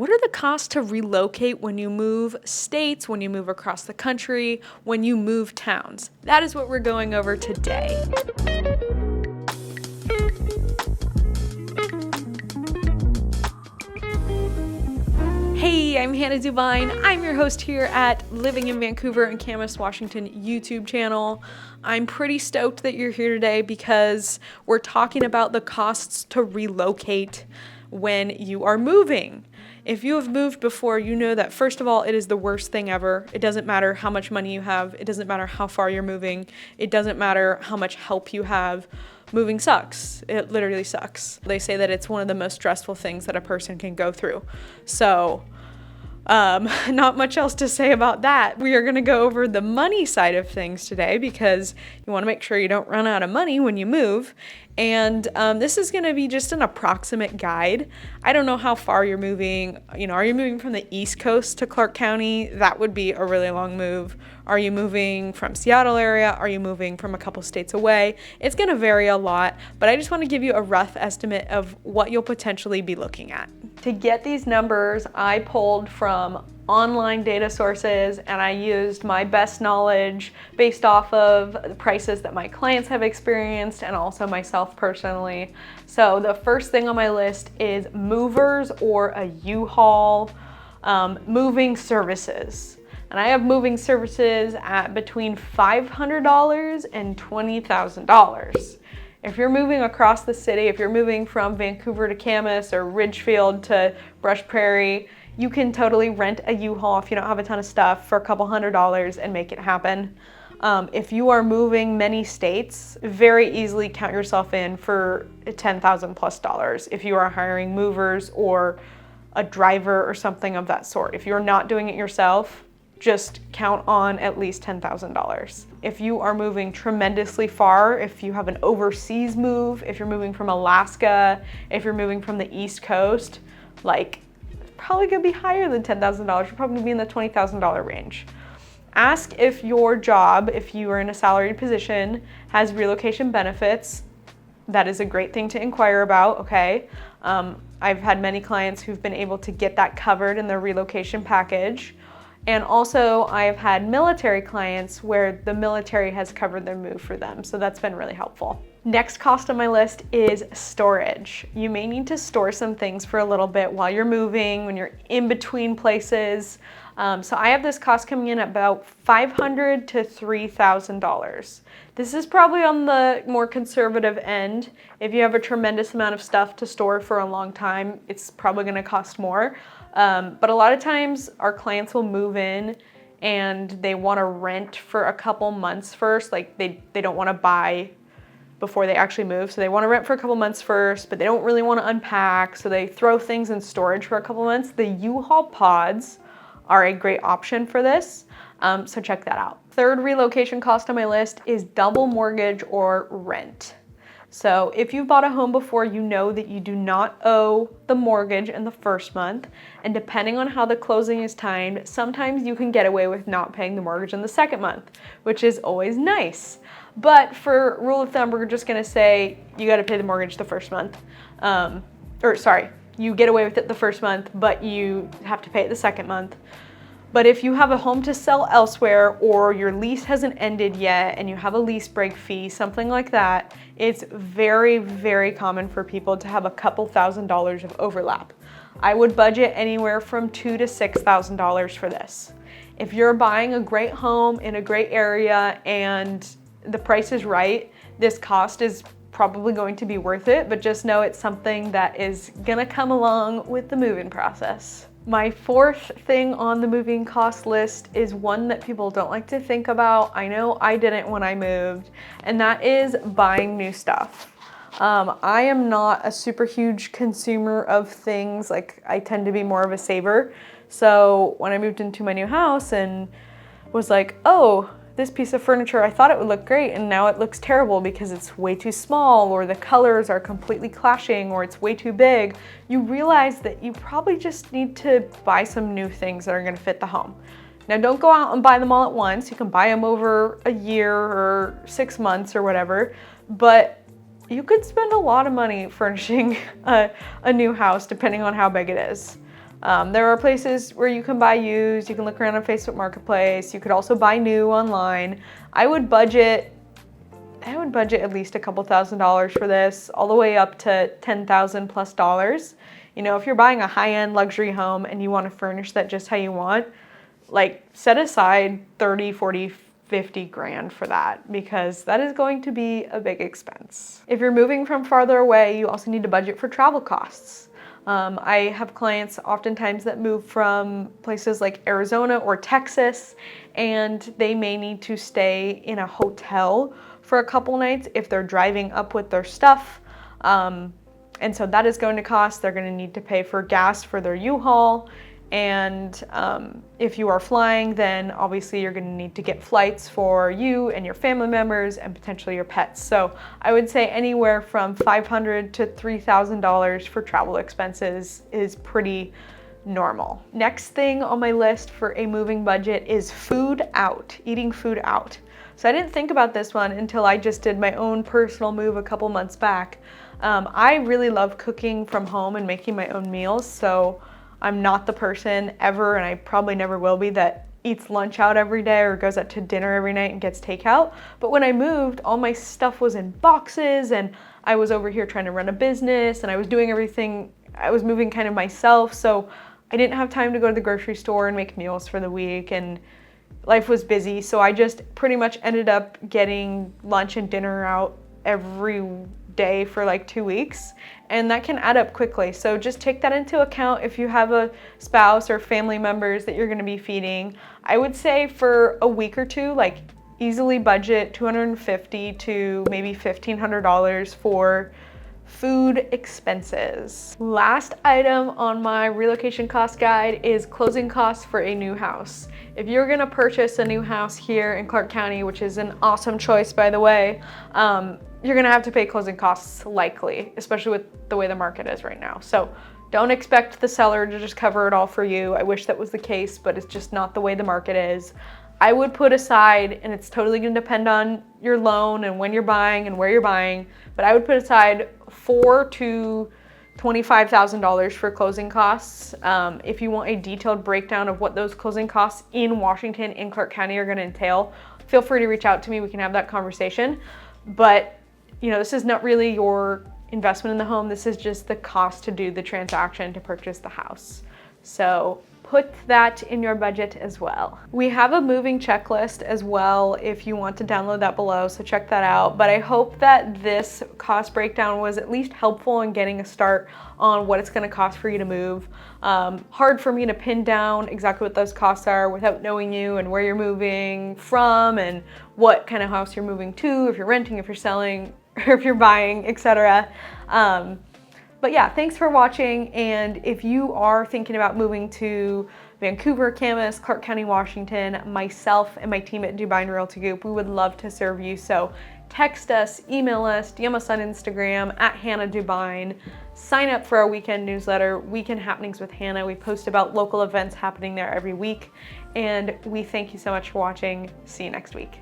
What are the costs to relocate when you move states, when you move across the country, when you move towns? That is what we're going over today. Hey, I'm Hannah Dubyne. I'm your host here at Living in Vancouver and Camas, Washington YouTube channel. I'm pretty stoked that you're here today because we're talking about the costs to relocate when you are moving. If you have moved before, you know that first of all, it is the worst thing ever. It doesn't matter how much money you have. It doesn't matter how far you're moving. It doesn't matter how much help you have. Moving sucks. It literally sucks. They say that it's one of the most stressful things that a person can go through. So, not much else to say about that. We are going to go over the money side of things today because you want to make sure you don't run out of money when you move. And this is going to be just an approximate guide. I don't know how far you're moving. Are you moving from the East Coast to Clark County? That would be a really long move. Are you moving from Seattle area? Are you moving from a couple states away? It's going to vary a lot, but I just want to give you a rough estimate of what you'll potentially be looking at. To get these numbers, I pulled from online data sources and I used my best knowledge based off of the prices that my clients have experienced and also myself personally. So the first thing on my list is movers or a U-Haul moving services. And I have moving services at between $500 and $20,000. If you're moving across the city, if you're moving from Vancouver to Camas or Ridgefield to Brush Prairie, you can totally rent a U-Haul if you don't have a ton of stuff for a couple $100s and make it happen. If you are moving many states, very easily count yourself in for $10,000 plus if you are hiring movers or a driver or something of that sort. If you're not doing it yourself, just count on at least $10,000. If you are moving tremendously far, if you have an overseas move, if you're moving from Alaska, if you're moving from the East Coast, it's probably gonna be higher than $10,000. You're probably gonna be in the $20,000 range. Ask if your job, if you are in a salaried position, has relocation benefits. That is a great thing to inquire about, okay? I've had many clients who've been able to get that covered in their relocation package. And also I've had military clients where the military has covered their move for them. So that's been really helpful. Next cost on my list is storage. You may need to store some things for a little bit while you're moving, when you're in between places. So I have this cost coming in at about $500 to $3,000. This is probably on the more conservative end. If you have a tremendous amount of stuff to store for a long time, it's probably gonna cost more. But a lot of times our clients will move in and they wanna rent for a couple months first. They don't wanna buy before they actually move. So they wanna rent for a couple months first, but they don't really wanna unpack. So they throw things in storage for a couple months. The U-Haul pods are a great option for this. So check that out. Third relocation cost on my list is double mortgage or rent. So if you've bought a home before, you know that you do not owe the mortgage in the first month. And depending on how the closing is timed, sometimes you can get away with not paying the mortgage in the second month, which is always nice. But for rule of thumb, we're just gonna say you gotta pay the mortgage the first month. You get away with it the first month, but you have to pay it the second month. But if you have a home to sell elsewhere or your lease hasn't ended yet and you have a lease break fee, something like that, it's very, very common for people to have a couple $1,000s of overlap. I would budget anywhere from $2,000 to $6,000 for this. If you're buying a great home in a great area and the price is right, this cost is probably going to be worth it, but just know it's something that is gonna come along with the moving process. My fourth thing on the moving cost list is one that people don't like to think about. I know I didn't when I moved, and that is buying new stuff. I am not a super huge consumer of things. I tend to be more of a saver. So when I moved into my new house and was like, oh, this piece of furniture, I thought it would look great and now it looks terrible because it's way too small or the colors are completely clashing or it's way too big, you realize that you probably just need to buy some new things that are gonna fit the home. Now don't go out and buy them all at once. You can buy them over a year or 6 months or whatever, but you could spend a lot of money furnishing a new house depending on how big it is. There are places where you can buy used, you can look around on Facebook Marketplace, you could also buy new online. I would budget at least a couple $1,000s for this, all the way up to $10,000 plus dollars. You know, if you're buying a high-end luxury home and you want to furnish that just how you want, like set aside 30, 40, 50 grand for that, because that is going to be a big expense. If you're moving from farther away, you also need to budget for travel costs. I have clients oftentimes that move from places like Arizona or Texas, and they may need to stay in a hotel for a couple nights if they're driving up with their stuff. And so that is going to cost. They're going to need to pay for gas for their U-Haul. And if you are flying, then obviously you're going to need to get flights for you and your family members and potentially your pets. So I would say anywhere from $500 to $3,000 for travel expenses is pretty normal. Next thing on my list for a moving budget is food out, eating food out. So I didn't think about this one until I just did my own personal move a couple months back. I really love cooking from home and making my own meals, so I'm not the person ever, and I probably never will be, that eats lunch out every day or goes out to dinner every night and gets takeout. But when I moved, all my stuff was in boxes, and I was over here trying to run a business, and I was doing everything, I was moving kind of myself, so I didn't have time to go to the grocery store and make meals for the week, and life was busy, so I just pretty much ended up getting lunch and dinner out every day for like 2 weeks, and that can add up quickly. So just take that into account if you have a spouse or family members that you're going to be feeding. I would say for a week or two, like easily budget $250 to maybe $1,500 for food expenses. Last item on my relocation cost guide is closing costs for a new house. If you're gonna purchase a new house here in Clark County, which is an awesome choice by the way, you're gonna have to pay closing costs likely, especially with the way the market is right now. So don't expect the seller to just cover it all for you. I wish that was the case, but it's just not the way the market is. I would put aside, and it's totally gonna depend on your loan and when you're buying and where you're buying, but I would put aside $4,000 to $25,000 for closing costs. If you want a detailed breakdown of what those closing costs in Washington, in Clark County are gonna entail, feel free to reach out to me, we can have that conversation. But you know, this is not really your investment in the home, this is just the cost to do the transaction to purchase the house. So put that in your budget as well. We have a moving checklist as well if you want to download that below, so check that out. But I hope that this cost breakdown was at least helpful in getting a start on what it's gonna cost for you to move. Hard for me to pin down exactly what those costs are without knowing you and where you're moving from and what kind of house you're moving to, if you're renting, if you're selling, or if you're buying, etc. But yeah, thanks for watching, and if you are thinking about moving to Vancouver, Camas, Clark County, Washington, myself and my team at Dubyne Realty Group, we would love to serve you. So text us, email us, DM us on Instagram at Hannah Dubyne. Sign up for our weekend newsletter, Weekend Happenings with Hannah. We post about local events happening there every week, and we thank you so much for watching. See you next week.